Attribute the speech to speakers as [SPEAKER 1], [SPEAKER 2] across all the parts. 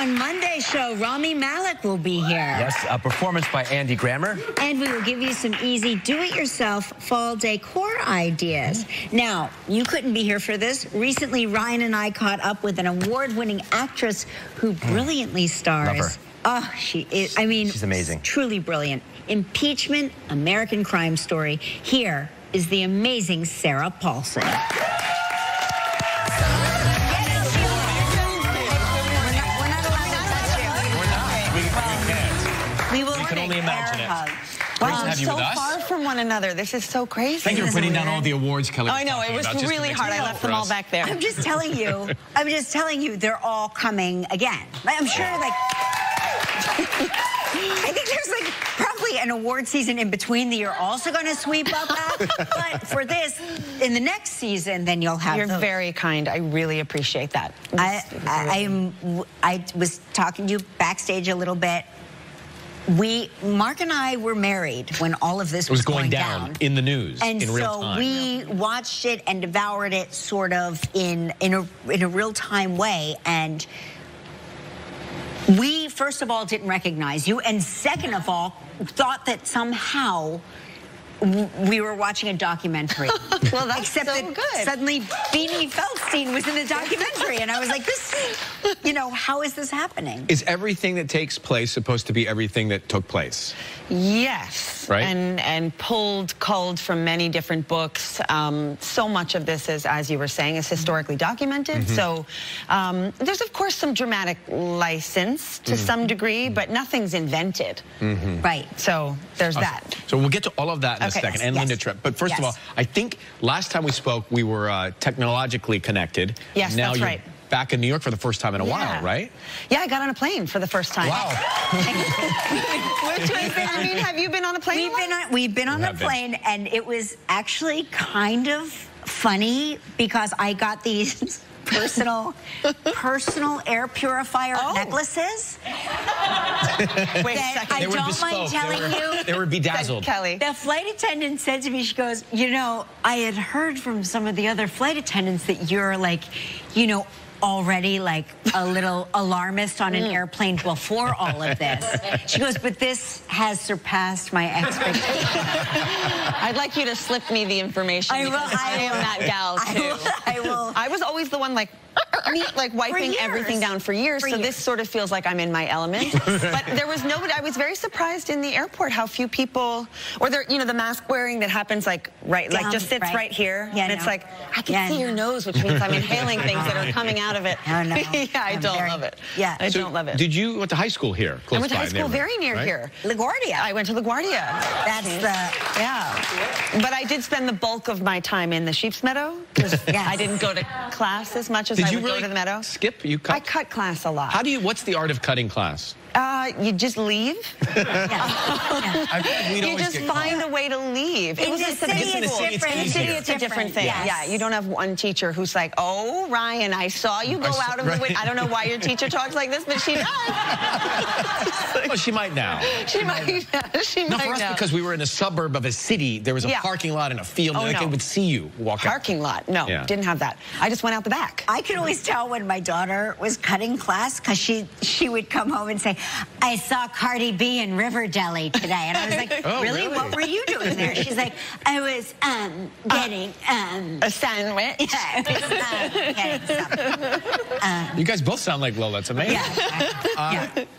[SPEAKER 1] on Monday's show, Rami Malek will be here.
[SPEAKER 2] Yes, a performance by Andy Grammer.
[SPEAKER 1] And we will give you some easy do-it-yourself fall decor ideas. Now, you couldn't be here for this. Recently, Ryan and I caught up with an award-winning actress who brilliantly stars.
[SPEAKER 2] Love her.
[SPEAKER 1] Oh, she is, I mean,
[SPEAKER 2] she's amazing.
[SPEAKER 1] Truly brilliant. Impeachment, American Crime Story. Here is the amazing Sarah Paulson.
[SPEAKER 2] We can only imagine it.
[SPEAKER 3] Wow, we're so far from one another. This is so crazy.
[SPEAKER 4] Thank you for putting down all the awards, Kelly.
[SPEAKER 3] I know, it was really hard. I left them all back there.
[SPEAKER 1] I'm just telling you, they're all coming again. I'm sure, like, I think there's, like, probably an award season in between that you're also going to sweep up at. But for this, in the next season, then you'll have
[SPEAKER 3] You're very kind. I really appreciate that.
[SPEAKER 1] I was talking to you backstage a little bit. Mark and I were married when all of this was going down
[SPEAKER 4] in the news,
[SPEAKER 1] and
[SPEAKER 4] in real time.
[SPEAKER 1] We watched it and devoured it sort of in a real-time way. And we, first of all, didn't recognize you, and second of all, thought that somehow we were watching a documentary.
[SPEAKER 3] Well, that's
[SPEAKER 1] Except
[SPEAKER 3] so
[SPEAKER 1] that
[SPEAKER 3] good.
[SPEAKER 1] Suddenly Beanie Feldstein was in the documentary, and I was like, this, you know, how is this happening?
[SPEAKER 4] Is everything that takes place supposed to be everything that took place?
[SPEAKER 3] Yes,
[SPEAKER 4] right?
[SPEAKER 3] and culled from many different books. So much of this is, as you were saying, is historically documented. So there's of course some dramatic license to some degree, but nothing's invented.
[SPEAKER 1] Right.
[SPEAKER 3] So there's that.
[SPEAKER 4] So we'll get to all of that in a second, and Linda
[SPEAKER 1] Yes.
[SPEAKER 4] Tripp. But first of all, I think last time we spoke, we were technologically connected.
[SPEAKER 3] Yes,
[SPEAKER 4] now
[SPEAKER 3] that's
[SPEAKER 4] you're
[SPEAKER 3] right.
[SPEAKER 4] Back in New York for the first time in a while, right?
[SPEAKER 3] Yeah, I got on a plane for the first time.
[SPEAKER 4] Wow.
[SPEAKER 3] Which was, I mean, have you been on a plane?
[SPEAKER 1] We've been on a plane, and it was actually kind of funny because I got these personal air purifier necklaces.
[SPEAKER 3] Wait a second.
[SPEAKER 1] I don't mind telling you.
[SPEAKER 4] They were bedazzled.
[SPEAKER 3] Kelly.
[SPEAKER 1] The flight attendant said to me, she goes, you know, I had heard from some of the other flight attendants that you're like, you know, already like a little alarmist on an airplane before all of this. She goes, but this has surpassed my expectations.
[SPEAKER 3] I'd like you to slip me the information. I am that gal too.
[SPEAKER 1] I will.
[SPEAKER 3] I was always the one like wiping everything down for years. So this sort of feels like I'm in my element. But there was nobody. I was very surprised in the airport how few people, or there, you know, the mask wearing that happens like just sits right here, and it's like I can see your nose, which means I'm inhaling things that are coming out of it.
[SPEAKER 1] Oh, no.
[SPEAKER 3] Yeah, I don't love it.
[SPEAKER 1] Yeah,
[SPEAKER 3] I don't love it.
[SPEAKER 4] Did you went to high school here? Close
[SPEAKER 3] I went to
[SPEAKER 4] by
[SPEAKER 3] high school very near here.
[SPEAKER 1] LaGuardia.
[SPEAKER 3] I went to LaGuardia.
[SPEAKER 1] That's the
[SPEAKER 3] But I did spend the bulk of my time in the Sheep's Meadow because I didn't go to class as much as I would go to the Meadow.
[SPEAKER 4] Skip? You cut?
[SPEAKER 3] I cut class a lot.
[SPEAKER 4] How do you? What's the art of cutting class?
[SPEAKER 3] You just leave.
[SPEAKER 4] You
[SPEAKER 3] You just find a way to leave.
[SPEAKER 1] In the city,
[SPEAKER 3] it's a different thing.
[SPEAKER 1] Yes.
[SPEAKER 3] Yeah, you don't have one teacher who's like, oh, Ryan, I saw you go out of the window. I don't know why your teacher talks like this, but she does.
[SPEAKER 4] Well, she might now.
[SPEAKER 3] She might now. She might
[SPEAKER 4] For us,
[SPEAKER 3] now.
[SPEAKER 4] because we were in a suburb of a city, there was a parking lot and a field, and they would see you walk out.
[SPEAKER 3] Parking lot. No, didn't have that. I just went out the back.
[SPEAKER 1] I could always tell when my daughter was cutting class because she would come home and say, I saw Cardi B in River Deli today. And I was like, really? What were you doing there? She's like, I was getting
[SPEAKER 3] a sandwich.
[SPEAKER 1] Yeah, I was,
[SPEAKER 4] you guys both sound like Lola. It's amazing.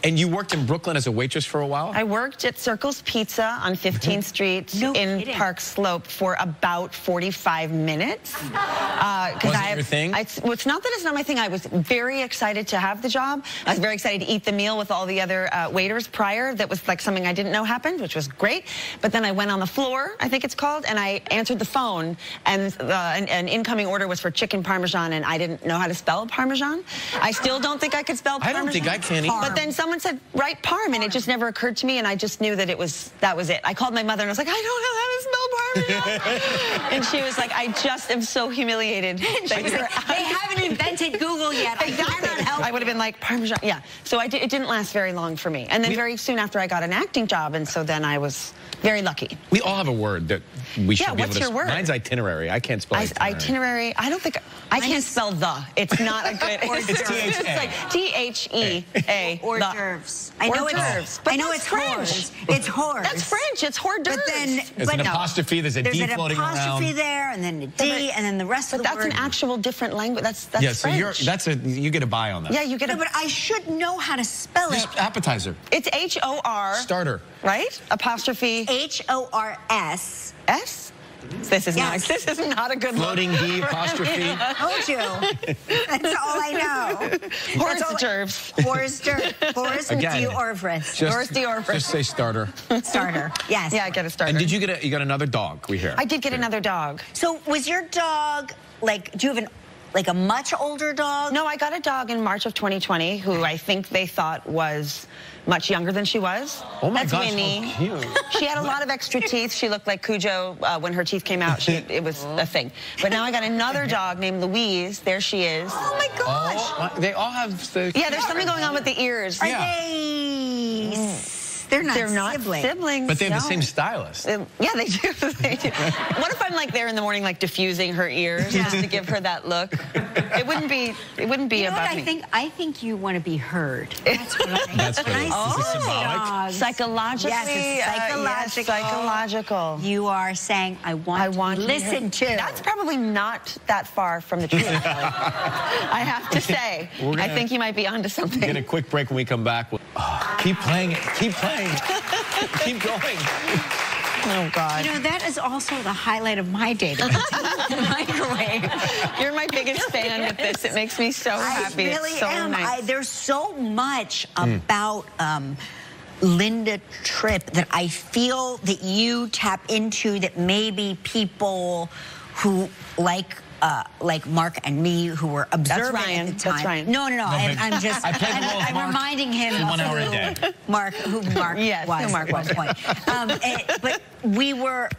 [SPEAKER 4] And you worked in Brooklyn as a waitress for a while?
[SPEAKER 3] I worked at Circle's Pizza on 15th Street in Park Slope for about 45 minutes.
[SPEAKER 4] Was it your thing?
[SPEAKER 3] Well, it's not that it's not my thing. I was very excited to have the job. I was very excited to eat the meal with all the other waiters prior. That was like something I didn't know happened, which was great. But then I went on the floor, I think it's called, and I answered the phone, and an incoming order was for chicken parmesan, and I didn't know how to spell parmesan. I still don't think I could spell parmesan.
[SPEAKER 4] I don't think I can either.
[SPEAKER 3] But then someone said, write parm, and it just never occurred to me, and I just knew that that was it. I called my mother, and I was like, I don't know how to spell Parmesan? And she was like, I just am so humiliated.
[SPEAKER 1] They haven't invented Google yet. I cannot help.
[SPEAKER 3] I would have been like, Parmesan. Yeah. So it didn't last very long for me. And then very soon after I got an acting job, and so then I was very lucky.
[SPEAKER 4] We all have a word that we should be able to...
[SPEAKER 3] what's your word?
[SPEAKER 4] Mine's itinerary. I can't spell itinerary.
[SPEAKER 3] Itinerary. I don't think... I can't spell the. It's not a good...
[SPEAKER 4] It's T-H-A.
[SPEAKER 3] It's like T-H-E-A.
[SPEAKER 1] Hors d'oeuvres. I know
[SPEAKER 3] d'oeuvres.
[SPEAKER 1] I know it's French. It's hors.
[SPEAKER 3] That's French. It's hors d'oeuvres.
[SPEAKER 1] But then...
[SPEAKER 4] There's an apostrophe. There's a D floating around.
[SPEAKER 1] There's an apostrophe there, and then a D, and then the rest of the word.
[SPEAKER 3] But that's an actual different language. That's
[SPEAKER 4] yeah,
[SPEAKER 3] French.
[SPEAKER 4] So you get a buy on that.
[SPEAKER 3] Yeah, you get
[SPEAKER 1] No, but I should know how to spell it.
[SPEAKER 4] Just appetizer.
[SPEAKER 3] It's H-O-R.
[SPEAKER 4] Starter.
[SPEAKER 3] Right? Apostrophe.
[SPEAKER 1] H-O-R-S.
[SPEAKER 3] S? This is
[SPEAKER 1] Yes.
[SPEAKER 3] this is not a good
[SPEAKER 4] Floating
[SPEAKER 3] look.
[SPEAKER 4] D apostrophe.
[SPEAKER 1] Told you. That's all I know.
[SPEAKER 3] Hors d'oeuvres.
[SPEAKER 1] Hors d'oeuvres.
[SPEAKER 4] Again,
[SPEAKER 1] d'oeuvres.
[SPEAKER 3] Hors d'oeuvres.
[SPEAKER 4] Just say starter.
[SPEAKER 1] Starter. Yes.
[SPEAKER 3] Yeah, I get a starter.
[SPEAKER 4] And did you get you got another dog? We hear.
[SPEAKER 3] I did get another dog.
[SPEAKER 1] So was your dog, like, do you have a much older dog?
[SPEAKER 3] No, I got a dog in March of 2020 who I think they thought was much younger than she was.
[SPEAKER 4] Oh my
[SPEAKER 3] That's
[SPEAKER 4] gosh,
[SPEAKER 3] Winnie.
[SPEAKER 4] how cute.
[SPEAKER 3] She had a lot of extra teeth. She looked like Cujo when her teeth came out. It was a thing. But now I got another dog named Louise. There she is.
[SPEAKER 1] Oh my gosh.
[SPEAKER 4] Oh, they all have the...
[SPEAKER 3] Yeah, there's something going on with the ears.
[SPEAKER 1] Are
[SPEAKER 4] Yeah.
[SPEAKER 1] They're not
[SPEAKER 3] siblings.
[SPEAKER 4] But they have
[SPEAKER 3] no.
[SPEAKER 4] the same stylist.
[SPEAKER 3] Yeah, they do. They do. What if I'm like there in the morning, like diffusing her ears just to give her that look? It wouldn't be. It wouldn't be
[SPEAKER 1] You know
[SPEAKER 3] above
[SPEAKER 1] what
[SPEAKER 3] me.
[SPEAKER 1] I think you want to be heard. That's what I think.
[SPEAKER 4] That's what it is. Is this symbolic?
[SPEAKER 3] Psychologically,
[SPEAKER 1] Yes, it's psychological.
[SPEAKER 3] yes, psychological.
[SPEAKER 1] You are saying, I want to listen to.
[SPEAKER 3] That's probably not that far from the truth. I have to say. I think you might be onto something.
[SPEAKER 4] Get a quick break. When we come back, keep playing it. Keep playing. Keep going.
[SPEAKER 3] Oh, God.
[SPEAKER 1] You know, that is also the highlight of my day. The microwave.
[SPEAKER 3] You're my biggest fan with this. It makes me so happy.
[SPEAKER 1] I really
[SPEAKER 3] it's so
[SPEAKER 1] am.
[SPEAKER 3] nice.
[SPEAKER 1] There's so much about Linda Tripp that I feel that you tap into that maybe people who like Mark and me, who were observing
[SPEAKER 3] Ryan.
[SPEAKER 1] at the time.
[SPEAKER 3] That's Ryan.
[SPEAKER 1] No. I'm just.
[SPEAKER 4] I played the role of
[SPEAKER 1] I'm
[SPEAKER 4] Mark
[SPEAKER 1] reminding him
[SPEAKER 4] for 1 hour a day.
[SPEAKER 1] who Mark
[SPEAKER 3] Yes,
[SPEAKER 1] was
[SPEAKER 3] who Mark
[SPEAKER 1] at one
[SPEAKER 3] was.
[SPEAKER 1] point. But we were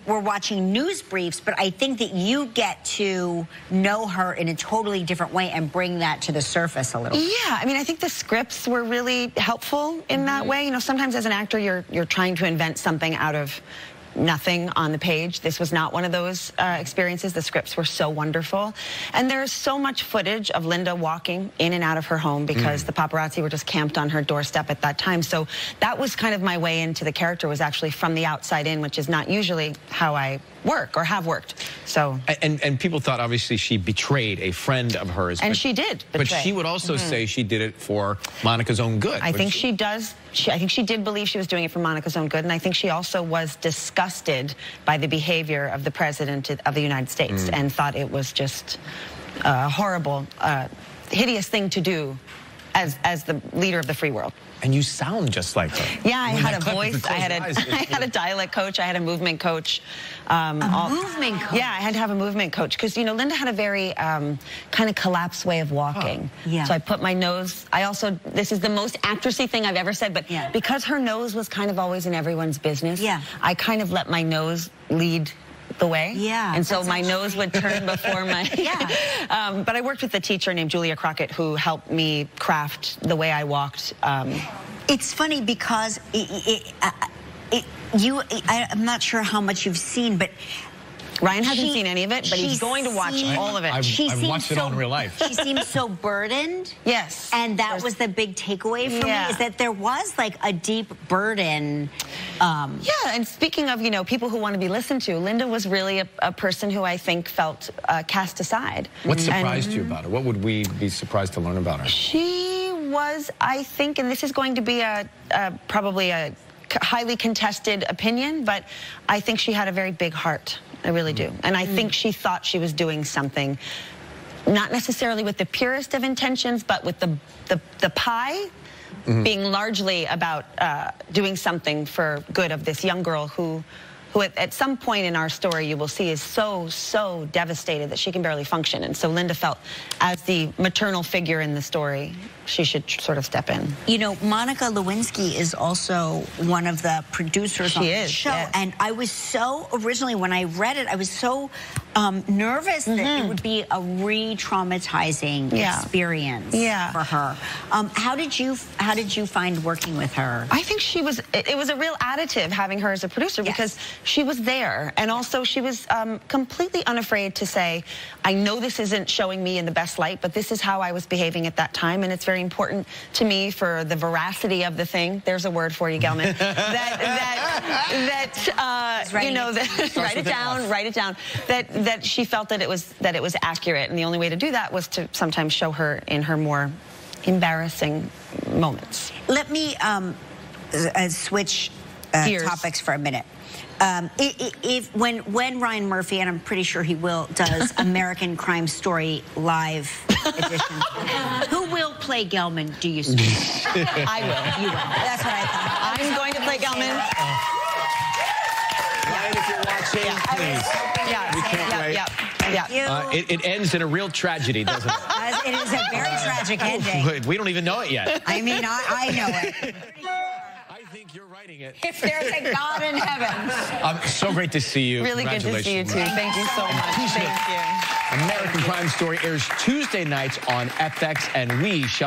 [SPEAKER 1] watching news briefs. But I think that you get to know her in a totally different way and bring that to the surface a little.
[SPEAKER 3] Yeah, I mean, I think the scripts were really helpful in that way. You know, sometimes as an actor, you're trying to invent something out of nothing on the page. This was not one of those experiences. The scripts were so wonderful. And there's so much footage of Linda walking in and out of her home because the paparazzi were just camped on her doorstep at that time. So that was kind of my way into the character, was actually from the outside in, which is not usually how I work or have worked. So
[SPEAKER 4] and people thought obviously she betrayed a friend of hers.
[SPEAKER 3] And she did betray.
[SPEAKER 4] But she would also say she did it for Monica's own good.
[SPEAKER 3] I think she does. I think she did believe she was doing it for Monica's own good, and I think she also was disgusted by the behavior of the President of the United States and thought it was just a horrible, hideous thing to do as the leader of the free world.
[SPEAKER 4] And you sound just like her.
[SPEAKER 3] Yeah, I had a voice. I had a dialect coach. I had a movement coach.
[SPEAKER 1] Movement coach?
[SPEAKER 3] Yeah, I had to have a movement coach because, you know, Linda had a very kind of collapsed way of walking.
[SPEAKER 1] Oh, yeah.
[SPEAKER 3] So I put my nose, this is the most actressy thing I've ever said, but because her nose was kind of always in everyone's business, I kind of let my nose lead the way.
[SPEAKER 1] Yeah.
[SPEAKER 3] And so my nose would turn before my... but I worked with a teacher named Julia Crockett who helped me craft the way I walked.
[SPEAKER 1] It's funny because I'm not sure how much you've seen, but
[SPEAKER 3] Ryan hasn't seen any of it, but he's going to watch all of it.
[SPEAKER 4] I've watched it all in real life.
[SPEAKER 1] She seems so burdened.
[SPEAKER 3] Yes.
[SPEAKER 1] And that was the big takeaway for me, is that there was like a deep burden.
[SPEAKER 3] Yeah, and speaking of, you know, people who want to be listened to, Linda was really a person who I think felt cast aside.
[SPEAKER 4] What surprised you about her? What would we be surprised to learn about her?
[SPEAKER 3] She was, I think, and this is going to be probably a highly contested opinion, but I think she had a very big heart. I really do. And I think she thought she was doing something, not necessarily with the purest of intentions, but with the pie being largely about doing something for good of this young girl who who at some point in our story you will see is so devastated that she can barely function. And so Linda felt, as the maternal figure in the story, she should sort of step in.
[SPEAKER 1] You know, Monica Lewinsky is also one of the producers on the show.
[SPEAKER 3] Yes.
[SPEAKER 1] And I was so, originally when I read it, I was so nervous that it would be a re-traumatizing experience for her. How did you find working with her?
[SPEAKER 3] I think it was a real additive having her as a producer because she was there, and also she was completely unafraid to say, I know this isn't showing me in the best light, but this is how I was behaving at that time, and it's very important to me for the veracity of the thing. There's a word for you, Gelman. You know, write it down. That she felt that it was accurate, and the only way to do that was to sometimes show her in her more embarrassing moments.
[SPEAKER 1] Let me switch topics for a minute. When Ryan Murphy, and I'm pretty sure he will, does American Crime Story live edition, who will play Gelman, do you think?
[SPEAKER 3] I will.
[SPEAKER 1] You will. That's what I thought.
[SPEAKER 3] I'm going to play Gelman.
[SPEAKER 4] Ryan, if you're watching, please. We can't wait. It ends in a real tragedy, doesn't it?
[SPEAKER 1] It is a very tragic ending.
[SPEAKER 4] We don't even know it yet.
[SPEAKER 1] I mean, I know it.
[SPEAKER 4] I think you're writing it.
[SPEAKER 1] If there's a God in heaven.
[SPEAKER 4] So great to see you.
[SPEAKER 3] Really good to see you, too. Thank you so much. Thank you.
[SPEAKER 4] American Crime Story airs Tuesday nights on FX, and we shall